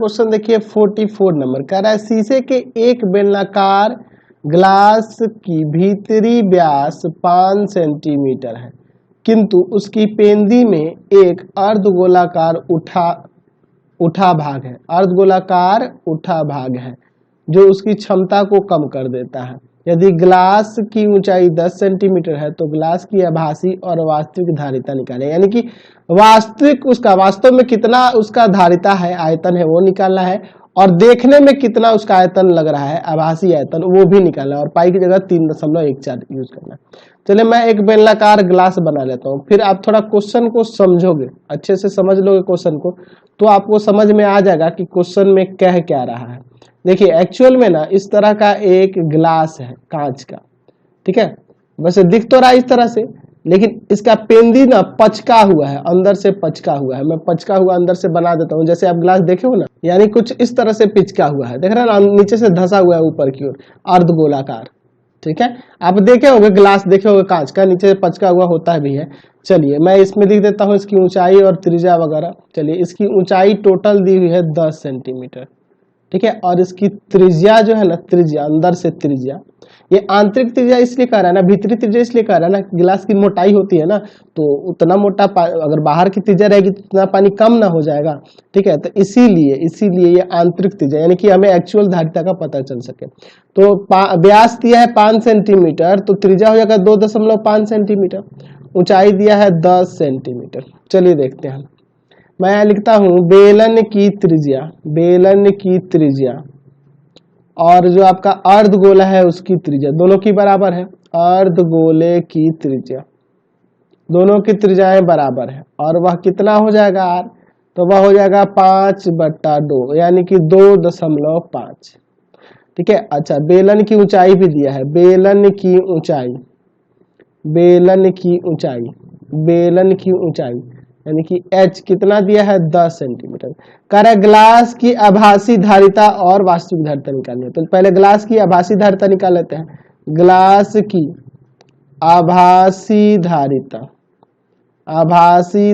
Question देखिए 44 number कह रहा है शीशे के एक बेलनाकार ग्लास की भीतरी व्यास 5 सेंटीमीटर है, किंतु उसकी पेंदी में एक अर्धगोलाकार उठा भाग है, अर्धगोलाकार उठा भाग है जो उसकी क्षमता को कम कर देता है। यदि ग्लास की ऊंचाई 10 सेंटीमीटर है तो ग्लास की आभासी और वास्तविक धारिता निकालें, यानी कि वास्तव में कितना उसका धारिता है, आयतन है वो निकालना है, और देखने में कितना उसका आयतन लग रहा है, आभासी आयतन, वो भी निकालना है, और पाई की जगह 3.14 यूज करना है। चलिए मैं एक बेलनाकार ग्लास बना लेता हूँ, फिर आप थोड़ा क्वेश्चन को समझोगे, अच्छे से समझ लोगे क्वेश्चन को, तो आपको समझ में आ जाएगा कि क्वेश्चन में कह क्या रहा है। देखिए एक्चुअल में ना इस तरह का एक ग्लास है कांच का, ठीक है, वैसे दिख तो रहा है इस तरह से, लेकिन इसका पेंदी ना पचका हुआ है, अंदर से पचका हुआ है। मैं पचका हुआ अंदर से बना देता हूँ, जैसे आप ग्लास देखे हो ना, यानी कुछ इस तरह से पिचका हुआ है, देख रहे हैं ना, नीचे से धंसा हुआ है ऊपर की ओर, अर्धगोलाकार, ठीक है। आप देखे होंगे ग्लास, देखे होंगे कांच का, नीचे से पचका हुआ होता भी है। चलिए मैं इसमें लिख देता हूँ इसकी ऊंचाई और त्रिज्या वगैरह। चलिए इसकी ऊंचाई टोटल दी हुई है 10 सेंटीमीटर, ठीक है, और इसकी त्रिज्या जो है ना, त्रिज्या अंदर से त्रिज्या, ये आंतरिक त्रिज्या इसलिए कह रहा है ना, भीतरी त्रिज्या इसलिए कह रहा है ना, गिलास की मोटाई होती है ना, तो उतना मोटा अगर बाहर की त्रिज्या रहेगी तो उतना पानी कम ना हो जाएगा, ठीक है, तो इसीलिए ये आंतरिक त्रिज्या, यानी कि हमें एक्चुअल धारिता का पता चल सके। तो व्यास दिया है 5 सेंटीमीटर, तो त्रिज्या हो जाएगा 2.5 सेंटीमीटर, ऊंचाई दिया है 10 सेंटीमीटर। चलिए देखते हैं, मैं यहाँ लिखता हूं बेलन की त्रिज्या और जो आपका अर्धगोला है उसकी त्रिज्या दोनों की बराबर है। अर्धगोले की त्रिज्या, दोनों की त्रिज्याएं बराबर है, और वह कितना हो जाएगा आर, तो वह हो जाएगा 5/2, यानी कि 2.5, ठीक है। अच्छा बेलन की ऊंचाई भी दिया है, बेलन की ऊंचाई यानी कि h कितना दिया है 10 सेंटीमीटर। कह रहा है ग्लास की आभासी धारिता और वास्तविक धारिता निकालनी है, तो पहले ग्लास की आभासी धारिता निकाल लेते हैं। ग्लास की आभासी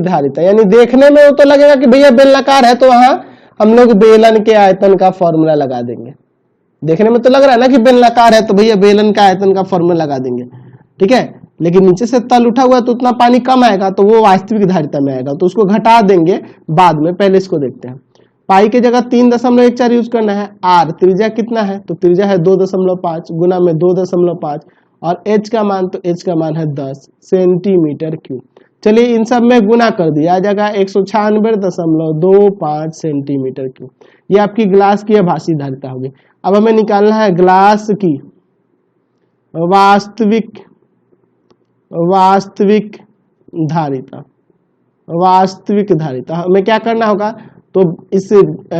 धारिता यानी देखने में वो तो लगेगा कि भैया बेलनाकार है, तो वहां हम लोग बेलन के आयतन का फॉर्मूला लगा देंगे। देखने में तो लग रहा है ना कि बेलनाकार है, तो भैया बेलन का आयतन का फॉर्मूला लगा देंगे, ठीक है। लेकिन नीचे से तल उठा हुआ तो उतना पानी कम आएगा, तो वो वास्तविक धारिता में आएगा, तो उसको घटा देंगे बाद में, पहले इसको देखते हैं। पाई की जगह 3.14 यूज करना है। आर त्रिज्या कितना है, तो त्रिज्या है 2.5 गुना में 2.5, और h का मान, तो h का मान है 10 सेंटीमीटर क्यूब। चलिए इन सब में गुना कर दिया, आ जाएगा 196.25 सेंटीमीटर क्यूब। ये आपकी ग्लास की आभासी धारिता होगी। अब हमें निकालना है ग्लास की वास्तविक धारिता हमें क्या करना होगा, तो इस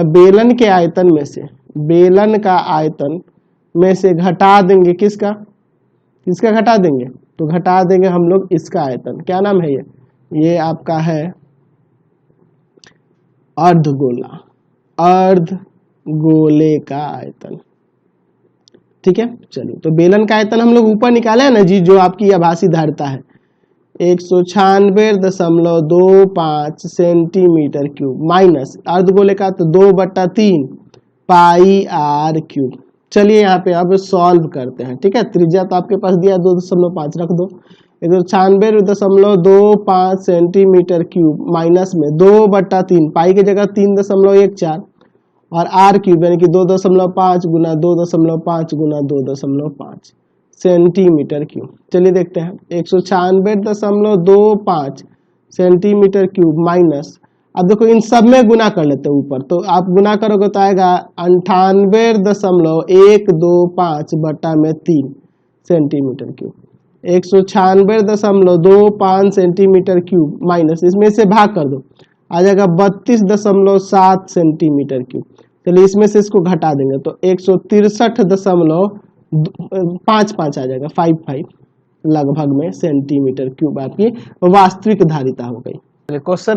बेलन के आयतन में से, बेलन का आयतन में से घटा देंगे, किसका घटा देंगे, तो घटा देंगे हम लोग इसका आयतन। क्या नाम है ये आपका है अर्धगोले का आयतन, ठीक है। चलिए तो बेलन का आयतन हम लोग ऊपर निकाले है ना जी, जो आपकी आभासी धारिता है 196.25 सेंटीमीटर क्यूब, माइनस अर्धगोले का तो 2/3 पाई आर क्यूब। चलिए यहाँ पे अब सॉल्व करते हैं, ठीक है। त्रिज्या तो आपके पास दिया 2.5 रख दो, 196.25 सेंटीमीटर क्यूब माइनस में 2/3, पाई की जगह 3.14 और आर क्यूब यानी कि 2.5 गुना 2.5 गुना 2.5 सेंटीमीटर क्यूब। चलिए देखते हैं 196.25 सेंटीमीटर क्यूब माइनस, अब देखो इन सब में गुना कर लेते हैं ऊपर, तो आप गुना करोगे तो आएगा 98.125/3 centimetre cube. 196.25 centimetre cube minus, इसमें से भाग कर दो, आ जाएगा 32.7 सेंटीमीटर क्यूब। चलिए इसमें से इसको घटा देंगे तो 163.55 आ जाएगा, 55 लगभग में सेंटीमीटर क्यूब आपकी वास्तविक धारिता हो गई। क्वेश्चन